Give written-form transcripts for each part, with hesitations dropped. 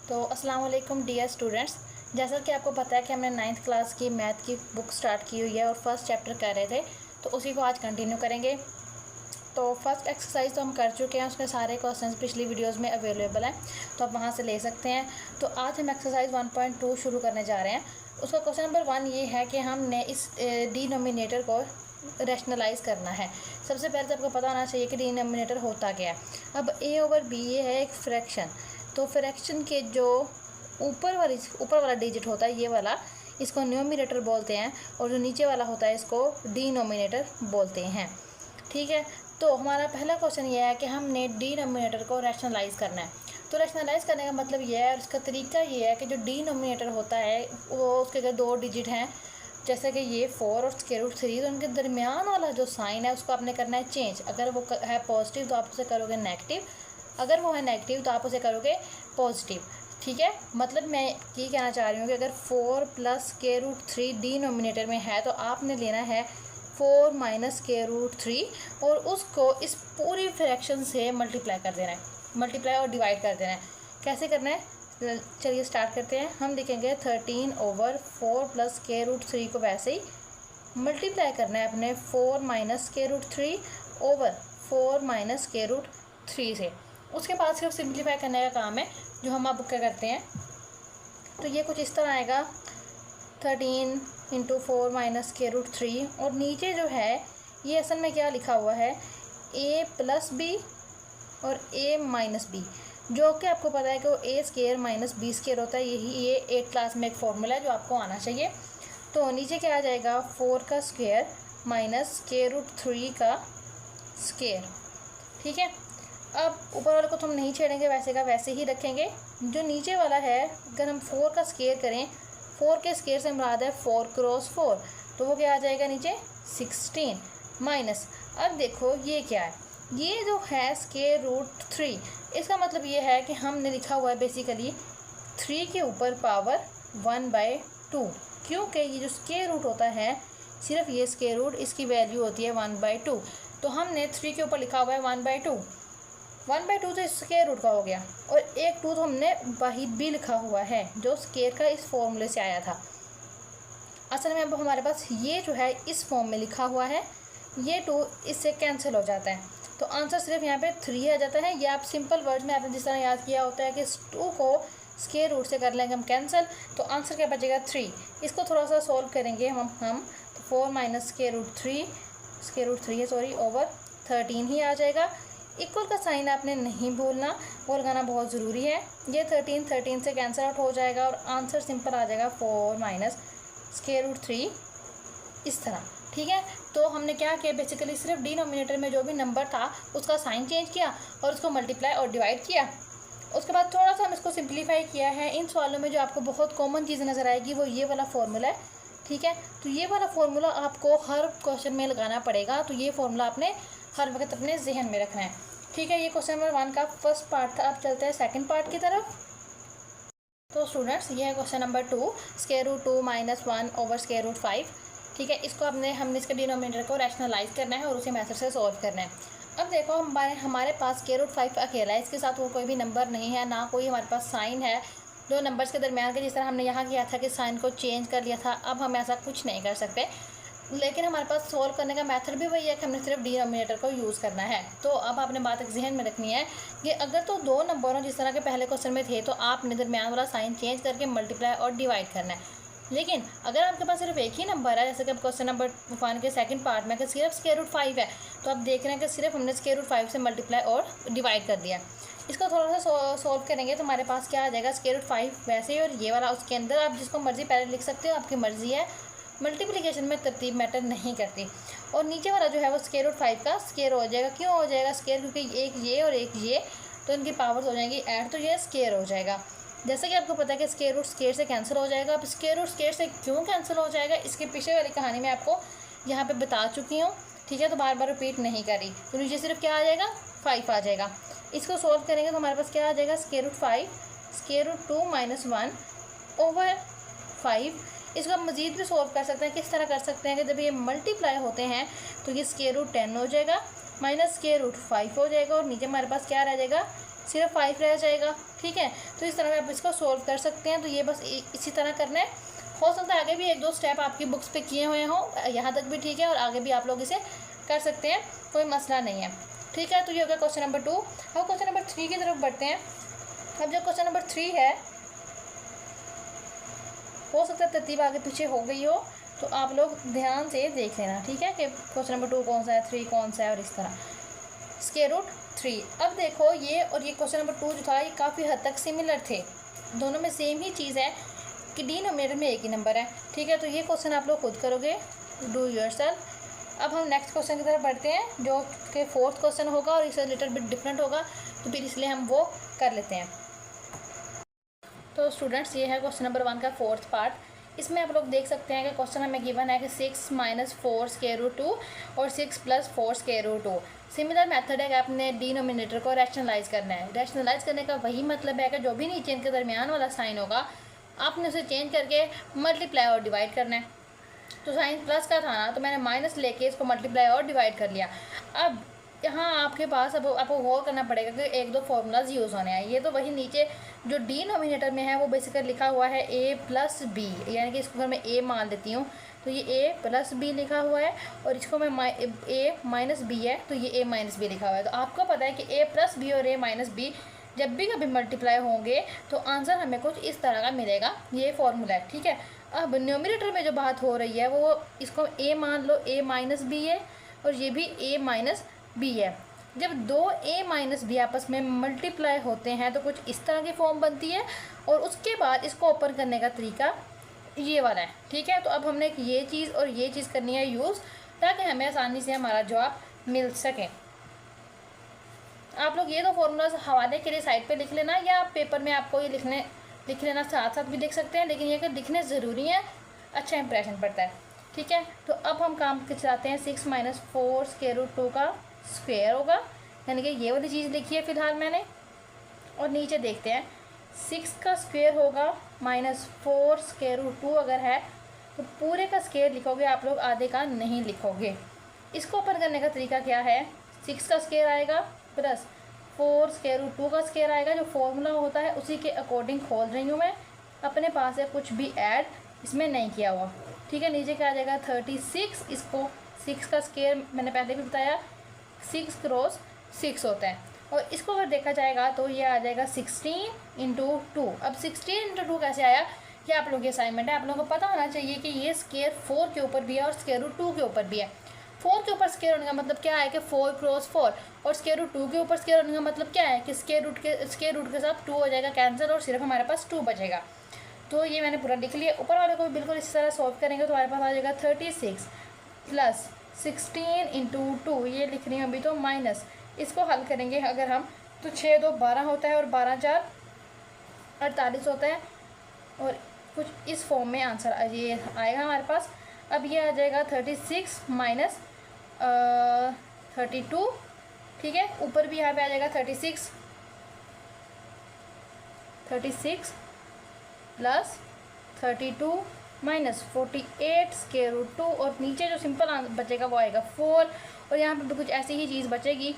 तो अस्सलाम वालेकुम डियर स्टूडेंट्स, जैसा कि आपको पता है कि हमने 9th क्लास की मैथ की बुक स्टार्ट की हुई है और फर्स्ट चैप्टर कर रहे थे, तो उसी को आज कंटिन्यू करेंगे। तो फर्स्ट एक्सरसाइज तो हम कर चुके हैं, उसके सारे क्वेश्चंस पिछली वीडियोस में अवेलेबल हैं, तो आप वहां से ले सकते हैं। तो आज हम एक्सरसाइज 1.2 शुरू करने जा रहे हैं। उसका क्वेश्चन नंबर 1 ये है कि हमने इस डिनोमिनेटर को रैशनलाइज करना है। सबसे पहले तो आपको पता होना चाहिए कि डिनोमिनेटर होता क्या है। अब a/b ये है एक फ्रैक्शन, तो फ्रैक्शन के जो ऊपर वाला डिजिट होता है ये वाला, इसको न्यूमरेटर बोलते हैं, और जो नीचे वाला होता है इसको डिनोमिनेटर बोलते हैं। ठीक है, तो हमारा पहला क्वेश्चन ये है कि हमने डिनोमिनेटर को रैशनलाइज करना है। तो रैशनलाइज करने का मतलब ये है, और इसका तरीका ये है कि जो डिनोमिनेटर होता है वो उसके अगर 2 डिजिट हैं, जैसे कि ये 4 और √3, तो उनके दरमियान वाला जो साइन है उसको आपने करना है चेंज। अगर वो है पॉजिटिव तो आप उसे करोगे नेगेटिव, अगर वो है नेगेटिव तो आप उसे करोगे पॉजिटिव। ठीक है, मतलब मैं ये कहना चाह रही हूँ कि अगर 4 + (√3) डिनोमिनेटर में है तो आपने लेना है 4 - (√3) और उसको इस पूरी फ्रैक्शन से मल्टीप्लाई कर देना है, मल्टीप्लाई और डिवाइड कर देना है। कैसे करना है, चलिए स्टार्ट करते हैं। हम लिखेंगे 13/4 + (√3) को वैसे ही मल्टीप्लाई करना है अपने 4 - (√3) ओवर 4 - (√3) से। उसके बाद सिर्फ सिंप्लीफाई करने का काम है, जो हम अब क्या करते हैं। तो ये कुछ इस तरह आएगा 13 × 4 - (√3), और नीचे जो है ये असल में क्या लिखा हुआ है, a + b और a - b, जो कि आपको पता है कि वो a² - b² होता है। ये 8th क्लास में एक फॉर्मूला है जो आपको आना चाहिए। तो नीचे क्या आ जाएगा, 4 का स्क्वायर माइनस (√3) का स्क्वायर। ठीक है, अब ऊपर वाले को तो हम नहीं छेड़ेंगे, वैसे का वैसे ही रखेंगे। जो नीचे वाला है, अगर हम 4 का स्क्वायर करें, 4 के स्क्वायर से मुराद है 4 × 4, तो वो क्या आ जाएगा नीचे 16 माइनस। अब देखो ये क्या है, ये जो है (√3), इसका मतलब ये है कि हमने लिखा हुआ है बेसिकली 3 के ऊपर पावर 1/2, क्योंकि ये जो स्क्वायर रूट होता है, सिर्फ ये स्क्वायर रूट, इसकी वैल्यू होती है 1/2। तो हमने 3 के ऊपर लिखा हुआ है 1/2, 1/2 तो स्क्वायर रूट का हो गया, और एक 2 तो हमने वाहिद भी लिखा हुआ है जो स्क्वायर का इस फॉर्मूले से आया था। असल में अब हमारे पास ये जो है इस फॉर्म में लिखा हुआ है, ये 2 इससे कैंसिल हो जाता है, तो आंसर सिर्फ यहाँ पे 3 आ जाता है। या आप सिंपल वर्ड में आपने जिस तरह याद किया होता है कि 2 को स्क्वायर रूट से कर लेंगे हम कैंसिल, तो आंसर क्या बचेगा 3। इसको थोड़ा सा सॉल्व करेंगे हम तो 4 - (√3) है सॉरी ओवर 13 ही आ जाएगा। इक्वल का साइन आपने नहीं भूलना, वो लगाना बहुत ज़रूरी है। ये 13 से कैंसिल आउट हो जाएगा और आंसर सिंपल आ जाएगा 4 - (√3) इस तरह। ठीक है, तो हमने क्या किया, बेसिकली सिर्फ डिनोमिनेटर में जो भी नंबर था उसका साइन चेंज किया और उसको मल्टीप्लाई और डिवाइड किया। उसके बाद थोड़ा सा हम इसको सिंप्लीफाई किया है। इन सवालों में जो आपको बहुत कॉमन चीज़ नज़र आएगी वो ये वाला फॉर्मूला है। ठीक है, तो ये वाला फॉर्मूला आपको हर क्वेश्चन में लगाना पड़ेगा, तो ये फॉर्मूला आपने हर वक्त अपने जहन में रखना है। ठीक है, ये क्वेश्चन नंबर 1 का फर्स्ट पार्ट था। अब चलते हैं सेकंड पार्ट की तरफ। तो स्टूडेंट्स, ये है क्वेश्चन नंबर 2, (√2 - 1 ओवर (√5). ठीक है, इसको हमने इसके डिनोमिनेटर को रैशनलाइज करना है और उसी मेथड से सॉल्व करना है। अब देखो हमारे पास (√5) अकेला है, इसके साथ वो कोई भी नंबर नहीं है, ना कोई हमारे पास साइन है दो नंबर्स के दरमियान के, जिस तरह हमने यहाँ किया था कि साइन को चेंज कर लिया था। अब हम ऐसा कुछ नहीं कर सकते, लेकिन हमारे पास सॉल्व करने का मेथड भी वही है कि हमने सिर्फ डिनोमिनेटर को यूज़ करना है। तो अब आपने बात एक जहन में रखनी है कि अगर तो 2 नंबर हो जिस तरह के पहले क्वेश्चन में थे, तो आपने दरमियान वाला साइन चेंज करके मल्टीप्लाई और डिवाइड करना है। लेकिन अगर आपके पास सिर्फ एक ही नंबर है, जैसे कि अब क्वेश्चन नंबर 1 के सेकंड पार्ट में, अगर सिर्फ (√5) है, तो आप देख रहे हैं कि सिर्फ हमने (√5) से मल्टीप्लाई और डिवाइड कर दिया। इसको थोड़ा सा सॉल्व करेंगे तो हमारे पास क्या आ जाएगा, (√5) वैसे ही, और ये वाला उसके अंदर। आप जिसको मर्जी पहले लिख सकते हो, आपकी मर्जी है, मल्टीप्लिकेशन में तरतीब मैटर नहीं करती। और नीचे वाला जो है वो (√5) का स्क्वायर हो जाएगा। क्यों हो जाएगा स्क्वायर, क्योंकि एक ये और एक ये, तो इनकी पावर्स हो जाएंगी ऐड, तो ये स्क्वायर हो जाएगा। जैसे कि आपको पता है कि स्क्वायर रूट स्क्वायर से कैंसिल हो जाएगा। अब स्क्वायर रूट स्क्वायर से क्यों कैंसिल हो जाएगा, इसके पीछे वाली कहानी मैं आपको यहाँ पे बता चुकी हूँ। ठीक है, तो बार बार रिपीट नहीं करी। तो नीचे सिर्फ क्या आ जाएगा, 5 आ जाएगा। इसको सॉल्व करेंगे तो हमारे पास क्या आ जाएगा, (√5) (√2 - 1 ओवर 5). इसको आप मज़ीद भी सॉल्व कर सकते हैं। किस तरह कर सकते हैं कि जब ये मल्टीप्लाई होते हैं तो ये (√10) हो जाएगा माइनस (√5) हो जाएगा, और नीचे हमारे पास क्या रह जाएगा, सिर्फ 5 रह जाएगा। ठीक है। तो इस तरह आप इसको सोल्व कर सकते हैं। तो ये बस इसी तरह करना है। हो सकता है आगे भी 1-2 स्टेप आपकी बुक्स पे किए हुए हों, यहाँ तक भी ठीक है, और आगे भी आप लोग इसे कर सकते हैं, कोई मसला नहीं है, ठीक है। तो ये हो गया क्वेश्चन नंबर 2। अब क्वेश्चन नंबर 3 की तरफ बढ़ते हैं। अब जो क्वेश्चन नंबर 3 है, हो सकता है तरतीब आगे पीछे हो गई हो, तो आप लोग ध्यान से देख लेना, ठीक है, कि क्वेश्चन नंबर 2 कौन सा है, 3 कौन सा है, और इस तरह स्क्वायर रूट 3। अब देखो ये और ये क्वेश्चन नंबर 2 जो था, ये काफ़ी हद तक सिमिलर थे, दोनों में सेम ही चीज़ है कि डिनोमिनेटर में एक ही नंबर है, ठीक है। तो ये क्वेश्चन आप लोग खुद करोगे, डू योरसेल्फ। अब हम नेक्स्ट क्वेश्चन की तरफ बढ़ते हैं, जो कि 4th क्वेश्चन होगा और इससे लिटिल बिट डिफरेंट होगा, तो फिर इसलिए हम वो कर लेते हैं। तो स्टूडेंट्स, ये है क्वेश्चन नंबर 1 का 4th पार्ट। इसमें आप लोग देख सकते हैं कि क्वेश्चन हमें गिवन है कि 6 - 4 स्क्वायर रूट 2 और 6 + 4 स्क्वायर रूट 2। सिमिलर मेथड है कि आपने डिनोमिनेटर को रैशनलाइज करना है। रैशनलाइज करने का वही मतलब है कि जो भी नीचे इनके दरमियान वाला साइन होगा, आपने उसे चेंज करके मल्टीप्लाई और डिवाइड करना है। तो साइन प्लस का था ना, तो मैंने माइनस लेके इसको मल्टीप्लाई और डिवाइड कर लिया। अब यहाँ आपके पास अब आपको गौर करना पड़ेगा कि 1-2 फार्मूलाज यूज़ होने हैं। ये तो वही नीचे जो डिनोमिनेटर में है वो बेसिकली लिखा हुआ है a + b, यानी कि इसको अगर मैं a मान लेती हूँ तो ये a + b लिखा हुआ है, और इसको मैं a - b है तो ये a - b लिखा हुआ है। तो आपको पता है कि a + b और a - b जब भी कभी मल्टीप्लाई होंगे तो आंसर हमें कुछ इस तरह का मिलेगा। ये फॉर्मूला है, ठीक है। अब न्यूमरेटर में जो बात हो रही है वो इसको a मान लो, a - b है, और ये भी a - b है। जब दो a - b आपस में मल्टीप्लाई होते हैं तो कुछ इस तरह की फॉर्म बनती है, और उसके बाद इसको ओपन करने का तरीका ये वाला है, ठीक है। तो अब हमने ये चीज़ और ये चीज़ करनी है यूज़, ताकि हमें आसानी से हमारा जवाब मिल सके। आप लोग ये दो फॉर्मूलाज हवाले के लिए साइड पे लिख लेना, या आप पेपर में आपको ये लिख लेना साथ साथ भी लिख सकते हैं, लेकिन ये कि लिखने ज़रूरी है, अच्छा इंप्रेशन पड़ता है, ठीक है। तो अब हम काम के चलाते हैं। 6 - 4 स्क्वायर रूट 2 का स्क्वायर होगा, यानी कि ये वाली चीज़ लिखी है फ़िलहाल मैंने, और नीचे देखते हैं 6 का स्क्वायर होगा -4 स्क्वायर रूट 2 अगर है तो पूरे का स्क्वायर लिखोगे आप लोग, आधे का नहीं लिखोगे। इसको ओपन करने का तरीका क्या है, 6 का स्क्वायर आएगा प्लस 4 स्क्वायर रूट 2 का स्क्वायर आएगा, जो फॉर्मूला होता है उसी के अकॉर्डिंग खोल रही हूँ मैं, अपने पास से कुछ भी ऐड इसमें नहीं किया हुआ, ठीक है। नीचे क्या आ जाएगा 36, इसको 6 का स्क्वायर मैंने पहले भी बताया 6 × 6 होता है, और इसको अगर देखा जाएगा तो ये आ जाएगा 16 × 2। अब 16 × 2 कैसे आया, ये आप लोगों की असाइनमेंट है, आप लोगों को पता होना चाहिए कि ये स्क्वायर 4 के ऊपर भी है और स्क्वायर रूट 2 के ऊपर भी है। 4 के ऊपर स्क्वायर होने का मतलब क्या है कि 4 × 4, और स्क्वायर रूट 2 के ऊपर स्क्वायर होने का मतलब क्या है कि स्क्वायर रूट के साथ 2 हो जाएगा कैंसिल, और सिर्फ हमारे पास 2 बचेगा। तो ये मैंने पूरा लिख लिया। ऊपर वाले को भी बिल्कुल इस तरह सॉल्व करेंगे तो हमारे पास आ जाएगा 36 + 16 × 2, ये लिख रही हूँ अभी, तो माइनस इसको हल करेंगे अगर हम, तो 6 × 2 = 12 होता है, और 12 × 4 = 48 होता है, और कुछ इस फॉर्म में आंसर ये आएगा हमारे पास। अब ये आ जाएगा 36 - 32, ठीक है। ऊपर भी यहाँ पे आ जाएगा 36 + 32 - 48 स्क्वायर रूट 2, और नीचे जो सिंपल बचेगा वो आएगा 4, और यहाँ पे भी कुछ ऐसी ही चीज़ बचेगी।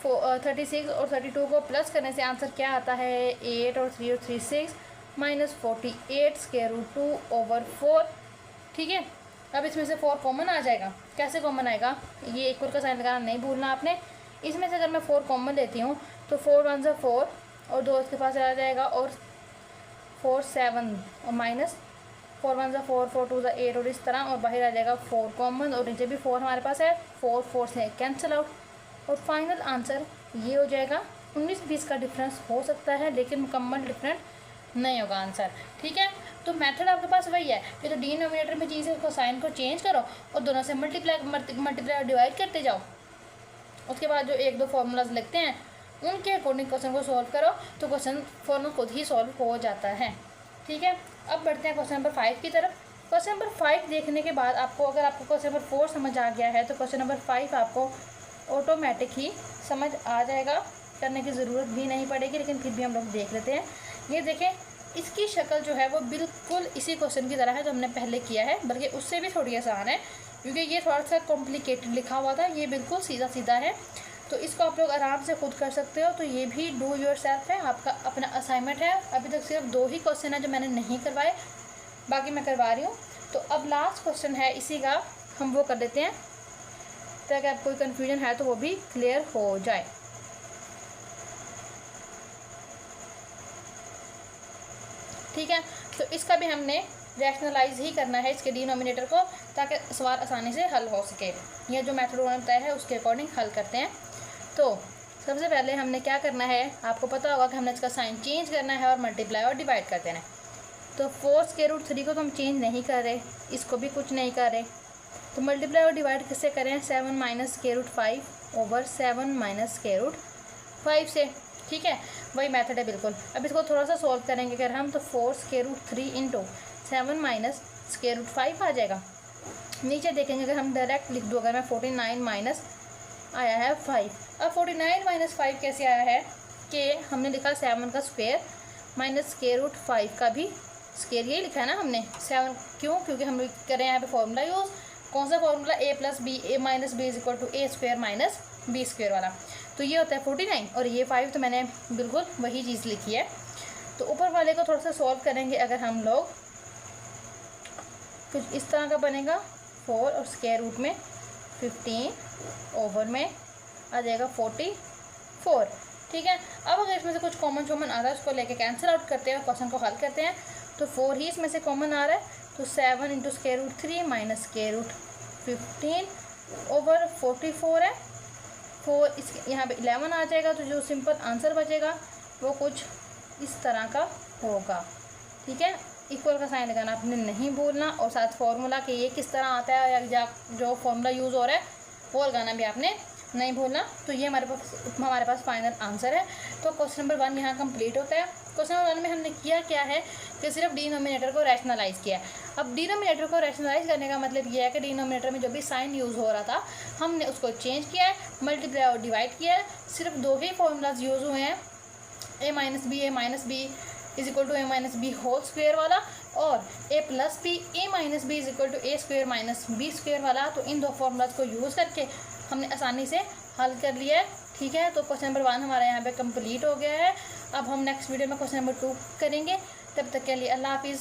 36 और 32 को प्लस करने से आंसर क्या आता है, 8 और 3 और 3 6 - 48 स्क्वायर रूट 2/4, ठीक है। अब इसमें से 4 कॉमन आ जाएगा। कैसे कॉमन आएगा, ये इक्वल का साइन लगाना नहीं भूलना आपने। इसमें से अगर मैं 4 कॉमन लेती हूँ तो 4 × 1 = 4, और 2 इसके पास आ जाएगा, और 4 7, और माइनस 4 × 1 = 4, 4 × 2 = 8, और इस तरह, और बाहर आ जाएगा 4 कॉमन, और नीचे भी 4 हमारे पास है, 4 4 से कैंसिल आउट, और फाइनल आंसर ये हो जाएगा। 19-20 का डिफरेंस हो सकता है, लेकिन मुकम्मल डिफरेंट नहीं होगा आंसर, ठीक है। तो मेथड आपके पास वही है कि तो डिनोमिनेटर में चीज़ें को साइन को चेंज करो और दोनों से मल्टीप्लाई और डिवाइड करते जाओ। उसके बाद जो 1-2 फार्मूलाज लिखते हैं उनके अकॉर्डिंग क्वेश्चन को सॉल्व करो, तो क्वेश्चन फॉर्मूला खुद ही सॉल्व हो जाता है, ठीक है। अब बढ़ते हैं क्वेश्चन नंबर 5 की तरफ। क्वेश्चन नंबर 5 देखने के बाद आपको, अगर आपको क्वेश्चन नंबर 4 समझ आ गया है तो क्वेश्चन नंबर 5 आपको ऑटोमेटिक ही समझ आ जाएगा, करने की ज़रूरत भी नहीं पड़ेगी, लेकिन फिर भी हम लोग देख लेते हैं। ये देखें, इसकी शक्ल जो है वो बिल्कुल इसी क्वेश्चन की तरह है जो हमने पहले किया है, बल्कि उससे भी थोड़ी आसान है, क्योंकि ये थोड़ा सा कॉम्प्लिकेटेड लिखा हुआ था, ये बिल्कुल सीधा सीधा है। तो इसको आप लोग आराम से खुद कर सकते हो। तो ये भी डू योर सेल्फ है, आपका अपना असाइनमेंट है। अभी तक सिर्फ 2 ही क्वेश्चन है जो मैंने नहीं करवाए, बाकी मैं करवा रही हूँ। तो अब लास्ट क्वेश्चन है इसी का, हम वो कर देते हैं ताकि आप कोई कन्फ्यूजन है तो वो भी क्लियर हो जाए। ठीक है, तो इसका भी हमने रैशनलाइज ही करना है इसके डिनोमिनेटर को, ताकि सवाल आसानी से हल हो सके। यह जो मेथड उन्होंने बताया है उसके अकॉर्डिंग हल करते हैं। तो सबसे पहले हमने क्या करना है, आपको पता होगा कि हमने इसका साइन चेंज करना है और मल्टीप्लाई और डिवाइड कर देना है। तो 4√3 को तो हम चेंज नहीं कर रहे, इसको भी कुछ नहीं कर रहे, तो मल्टीप्लाई और डिवाइड किससे करें, 7 - √5 ओवर 7 - √5 से। ठीक है, वही मेथड है बिल्कुल। अब इसको थोड़ा सा सॉल्व करेंगे अगर हम, तो 4√3 इंटू 7 - √5 आ जाएगा। नीचे देखेंगे अगर हम डायरेक्ट लिख दूँ, अगर मैं 49 माइनस आया है 5। अब 49 - 5 कैसे आया है कि हमने लिखा 7 का स्क्वायर माइनस √5 का भी स्क्वायर, यही लिखा है ना हमने 7। क्यों? क्योंकि हम करें यहाँ पे फॉर्मूला यूज़, कौन सा formula, a + b a - b = a² - b² वाला। तो ये होता है 49 और ये 5, तो मैंने बिल्कुल वही चीज़ लिखी है। तो ऊपर वाले को थोड़ा सा सॉल्व करेंगे अगर हम लोग, कुछ इस तरह का बनेगा 4 और स्क्वायर रूट में 15 ओवर में आ जाएगा 44। ठीक है, अब अगर इसमें से कुछ कॉमन आ रहा है उसको लेके कैंसिल आउट करते हैं और क्वेश्चन को हल करते हैं। तो 4 ही इसमें से कॉमन आ रहा है, तो 7 × √3 माइनस √15 ओवर 44 है। 4 इसके यहाँ पे 11 आ जाएगा, तो जो सिंपल आंसर बचेगा वो कुछ इस तरह का होगा। ठीक है, इक्वल का साइन लगाना आपने नहीं भूलना, और साथ फार्मूला कि ये किस तरह आता है या जो फार्मूला यूज़ हो रहा है वो लगाना भी आपने नहीं भूलना। तो ये हमारे पास फाइनल आंसर है। तो क्वेश्चन नंबर 1 यहाँ कंप्लीट होता है। क्वेश्चन नंबर 1 में हमने किया क्या है कि सिर्फ डिनोमिनेटर को रैशनलाइज किया है। अब डिनोमिनेटर को रैशनलाइज करने का मतलब ये है कि डिनोमिनेटर में जो भी साइन यूज़ हो रहा था हमने उसको चेंज किया है, मल्टीप्लाई और डिवाइड किया है। सिर्फ 2 ही फॉर्मूलाज यूज़ हुए हैं, a - b = a - b whole square वाला और a + b a - b = a² - b² वाला। तो इन 2 फॉर्मूलाज को यूज़ करके हमने आसानी से हल कर लिया है। ठीक है, तो क्वेश्चन नंबर 1 हमारा यहाँ पे कंप्लीट हो गया है। अब हम नेक्स्ट वीडियो में क्वेश्चन नंबर 2 करेंगे। तब तक के लिए अल्लाह हाफिज़।